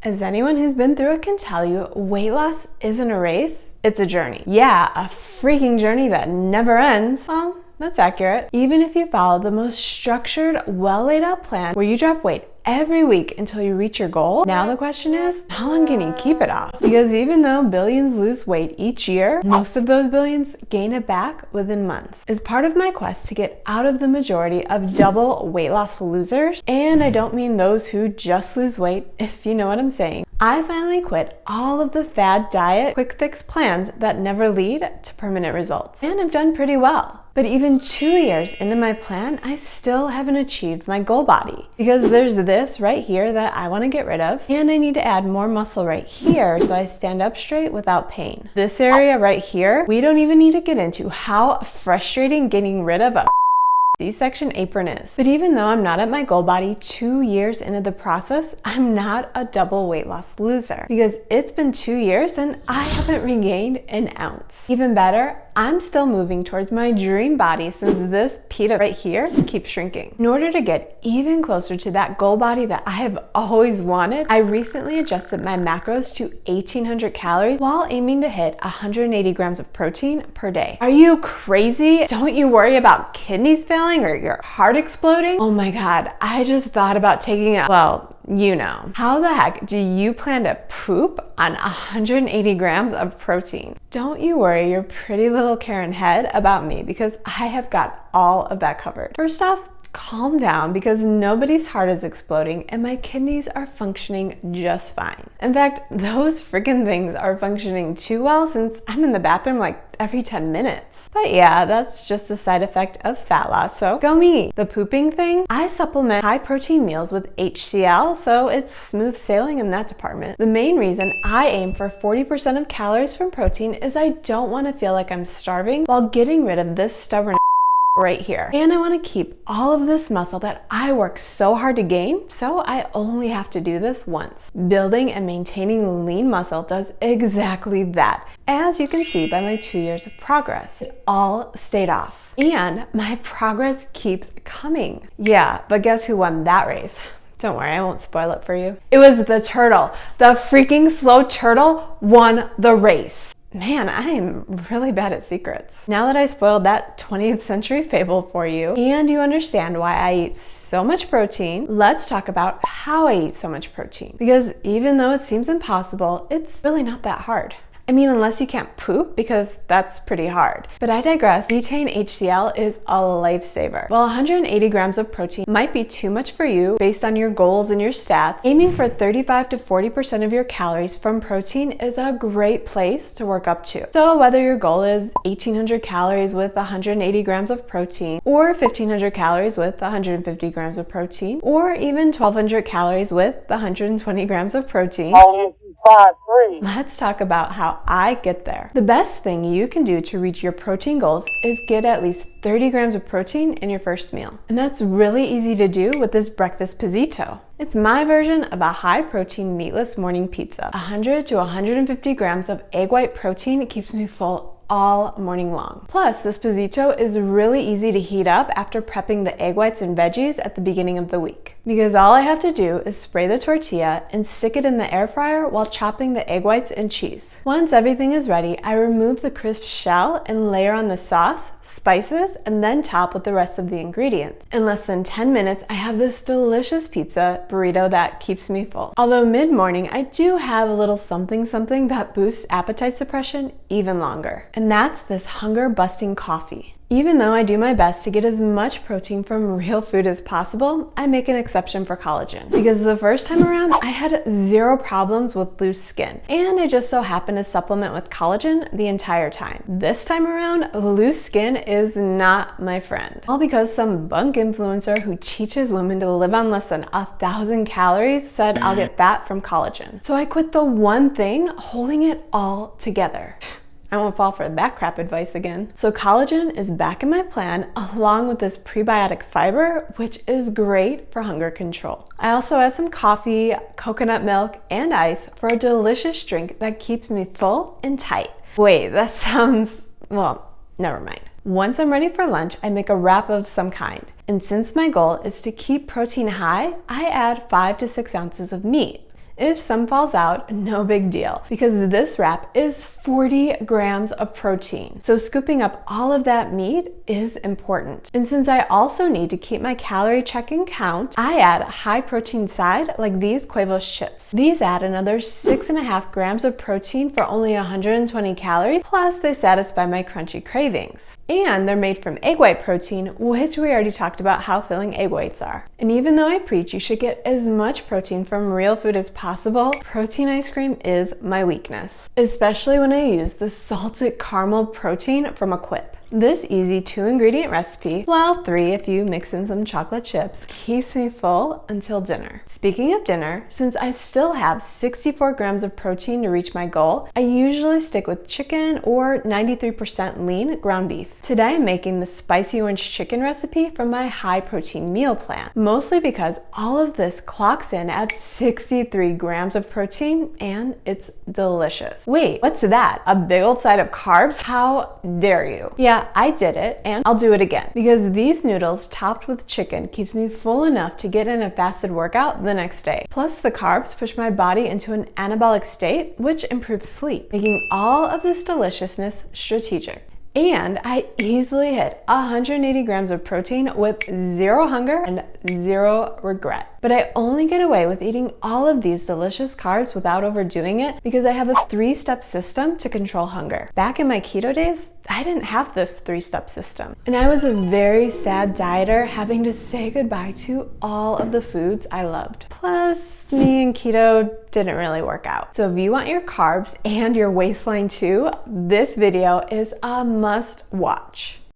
As anyone who's been through it can tell you, weight loss isn't a race, it's a journey. Yeah, a freaking journey that never ends. Well, that's accurate. Even if you follow the most structured, well laid out plan where you drop weight every week until you reach your goal, now the question is, how long can you keep it off? Because even though billions lose weight each year, most of those billions gain it back within months. As part of my quest to get out of the majority of double weight loss losers, and I don't mean those who just lose weight, if you know what I'm saying, I finally quit all of the fad diet, quick fix plans that never lead to permanent results. And I've done pretty well. But even 2 years into my plan, I still haven't achieved my goal body. Because there's this right here that I want to get rid of, and I need to add more muscle right here so I stand up straight without pain. This area right here, we don't even need to get into how frustrating getting rid of a C-section apron is. But even though I'm not at my goal body 2 years into the process, I'm not a double weight loss loser because it's been 2 years and I haven't regained an ounce. Even better, I'm still moving towards my dream body since this pita right here keeps shrinking. In order to get even closer to that goal body that I have always wanted, I recently adjusted my macros to 1,800 calories while aiming to hit 180 grams of protein per day. Are you crazy? Don't you worry about kidneys failing or your heart exploding? Oh my God, I just thought about taking a, well, you know. How the heck do you plan to poop on 180 grams of protein? Don't you worry your pretty little Karen head about me because I have got all of that covered. First off, calm down because nobody's heart is exploding and my kidneys are functioning just fine. In fact, those freaking things are functioning too well since I'm in the bathroom like every 10 minutes. But yeah, that's just a side effect of fat loss, so go me. The pooping thing, I supplement high protein meals with HCl, so it's smooth sailing in that department. The main reason I aim for 40% of calories from protein is I don't want to feel like I'm starving while getting rid of this stubborn right here. And I want to keep all of this muscle that I work so hard to gain, so I only have to do this once. Building and maintaining lean muscle does exactly that, as you can see by my 2 years of progress. It all stayed off. And my progress keeps coming. Yeah, but guess who won that race? Don't worry, I won't spoil it for you. It was the turtle. The freaking slow turtle won the race. Man, I am really bad at secrets. Now that I spoiled that 20th century fable for you, and you understand why I eat so much protein, let's talk about how I eat so much protein. Because even though it seems impossible, it's really not that hard. I mean, unless you can't poop, because that's pretty hard. But I digress. Betaine HCl is a lifesaver. While 180 grams of protein might be too much for you based on your goals and your stats, aiming for 35 to 40% of your calories from protein is a great place to work up to. So whether your goal is 1,800 calories with 180 grams of protein, or 1,500 calories with 150 grams of protein, or even 1,200 calories with 120 grams of protein, let's talk about how I get there. The best thing you can do to reach your protein goals is get at least 30 grams of protein in your first meal. And that's really easy to do with this breakfast pizzito. It's my version of a high protein meatless morning pizza. 100 to 150 grams of egg white protein keeps me full all morning long. Plus, this pizzito is really easy to heat up after prepping the egg whites and veggies at the beginning of the week. Because all I have to do is spray the tortilla and stick it in the air fryer while chopping the egg whites and cheese. Once everything is ready, I remove the crisp shell and layer on the sauce, spices, and then top with the rest of the ingredients. In less than 10 minutes, I have this delicious pizza burrito that keeps me full. Although mid-morning, I do have a little something that boosts appetite suppression even longer. And that's this hunger-busting coffee. Even though I do my best to get as much protein from real food as possible, I make an exception for collagen. Because the first time around, I had zero problems with loose skin, and I just so happened to supplement with collagen the entire time. This time around, loose skin is not my friend. All because some bunk influencer who teaches women to live on less than 1,000 calories said I'll get fat from collagen. So I quit the one thing holding it all together. I won't fall for that crap advice again. So collagen is back in my plan along with this prebiotic fiber, which is great for hunger control. I also add some coffee, coconut milk, and ice for a delicious drink that keeps me full and tight. Wait, that sounds, well, never mind. Once I'm ready for lunch, I make a wrap of some kind. And since my goal is to keep protein high, I add 5 to 6 ounces of meat. If some falls out, no big deal, because this wrap is 40 grams of protein. So scooping up all of that meat is important. And since I also need to keep my calorie checking count, I add a high protein side like these Quavos chips. These add another 6.5 grams of protein for only 120 calories, plus they satisfy my crunchy cravings. And they're made from egg white protein, which we already talked about how filling egg whites are. And even though I preach you should get as much protein from real food as possible, protein ice cream is my weakness, especially when I use the salted caramel protein from a Quip. This easy 2-ingredient recipe, well 3 if you mix in some chocolate chips, keeps me full until dinner. Speaking of dinner, since I still have 64 grams of protein to reach my goal, I usually stick with chicken or 93% lean ground beef. Today I'm making the spicy orange chicken recipe from my high protein meal plan, mostly because all of this clocks in at 63 grams of protein and it's delicious. Wait, what's that? A big old side of carbs? How dare you? Yeah, I did it, and I'll do it again, because these noodles topped with chicken keeps me full enough to get in a fasted workout the next day. Plus the carbs push my body into an anabolic state, which improves sleep, making all of this deliciousness strategic. And I easily hit 180 grams of protein with zero hunger and zero regret. But I only get away with eating all of these delicious carbs without overdoing it because I have a 3-step system to control hunger. Back in my keto days, I didn't have this 3-step system. And I was a very sad dieter having to say goodbye to all of the foods I loved. Plus, me and keto didn't really work out. So if you want your carbs and your waistline too, this video is a must watch.